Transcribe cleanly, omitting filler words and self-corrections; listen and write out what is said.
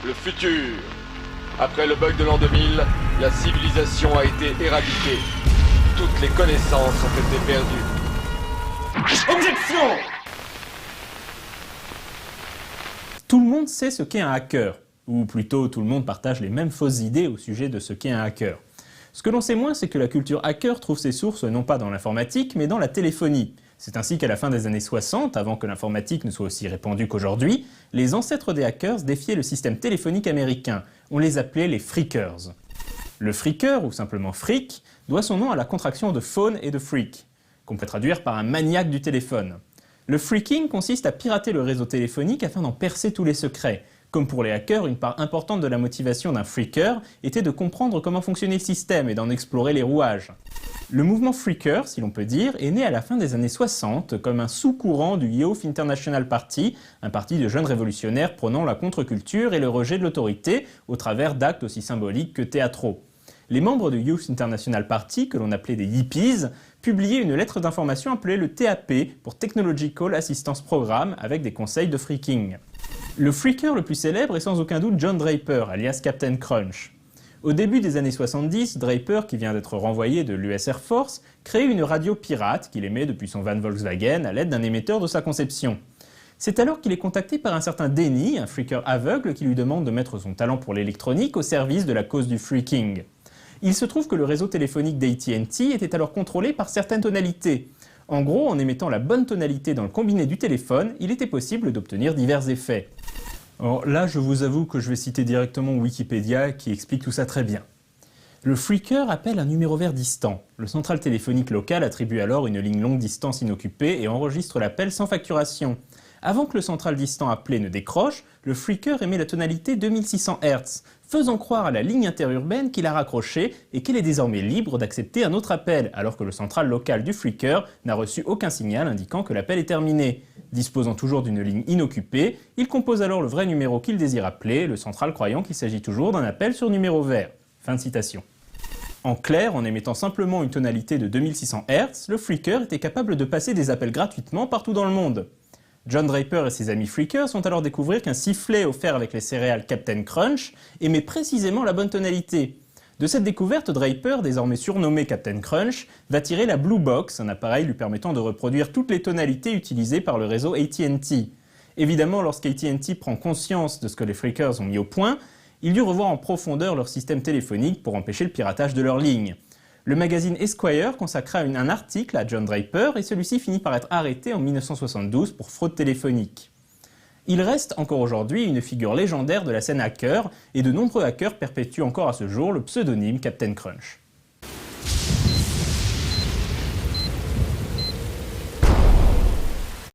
le futur. Après le bug de l'an 2000, la civilisation a été éradiquée. Toutes les connaissances ont été perdues. Objection! Tout le monde sait ce qu'est un hacker, ou plutôt tout le monde partage les mêmes fausses idées au sujet de ce qu'est un hacker. Ce que l'on sait moins, c'est que la culture hacker trouve ses sources non pas dans l'informatique, mais dans la téléphonie. C'est ainsi qu'à la fin des années 60, avant que l'informatique ne soit aussi répandue qu'aujourd'hui, les ancêtres des hackers défiaient le système téléphonique américain. On les appelait les phreakers. Le phreaker, ou simplement freak, doit son nom à la contraction de phone et de freak, qu'on peut traduire par un maniaque du téléphone. Le phreaking consiste à pirater le réseau téléphonique afin d'en percer tous les secrets. Comme pour les hackers, une part importante de la motivation d'un phreaker était de comprendre comment fonctionnait le système et d'en explorer les rouages. Le mouvement phreaker, si l'on peut dire, est né à la fin des années 60 comme un sous-courant du Youth International Party, un parti de jeunes révolutionnaires prônant la contre-culture et le rejet de l'autorité au travers d'actes aussi symboliques que théâtraux. Les membres du Youth International Party, que l'on appelait des hippies, publiaient une lettre d'information appelée le TAP pour Technological Assistance Programme avec des conseils de phreaking. Le phreaker le plus célèbre est sans aucun doute John Draper, alias Captain Crunch. Au début des années 70, Draper, qui vient d'être renvoyé de l'US Air Force, crée une radio pirate qu'il émet depuis son van Volkswagen à l'aide d'un émetteur de sa conception. C'est alors qu'il est contacté par un certain Denny, un phreaker aveugle qui lui demande de mettre son talent pour l'électronique au service de la cause du phreaking. Il se trouve que le réseau téléphonique d'AT&T était alors contrôlé par certaines tonalités. En gros, en émettant la bonne tonalité dans le combiné du téléphone, il était possible d'obtenir divers effets. Alors là, je vous avoue que je vais citer directement Wikipédia qui explique tout ça très bien. Le phreaker appelle un numéro vert distant. Le central téléphonique local attribue alors une ligne longue distance inoccupée et enregistre l'appel sans facturation. Avant que le central distant appelé ne décroche, le phreaker émet la tonalité 2600 Hz, faisant croire à la ligne interurbaine qu'il a raccroché et qu'elle est désormais libre d'accepter un autre appel, alors que le central local du phreaker n'a reçu aucun signal indiquant que l'appel est terminé. Disposant toujours d'une ligne inoccupée, il compose alors le vrai numéro qu'il désire appeler, le central croyant qu'il s'agit toujours d'un appel sur numéro vert. Fin de citation. En clair, en émettant simplement une tonalité de 2600 Hz, le phreaker était capable de passer des appels gratuitement partout dans le monde. John Draper et ses amis phreakers sont alors découvrir qu'un sifflet offert avec les céréales Captain Crunch émet précisément la bonne tonalité. De cette découverte, Draper, désormais surnommé Captain Crunch, va tirer la Blue Box, un appareil lui permettant de reproduire toutes les tonalités utilisées par le réseau AT&T. Évidemment, lorsqu'AT&T prend conscience de ce que les phreakers ont mis au point, ils durent revoir en profondeur leur système téléphonique pour empêcher le piratage de leurs lignes. Le magazine Esquire consacra un article à John Draper et celui-ci finit par être arrêté en 1972 pour fraude téléphonique. Il reste encore aujourd'hui une figure légendaire de la scène hacker et de nombreux hackers perpétuent encore à ce jour le pseudonyme Captain Crunch.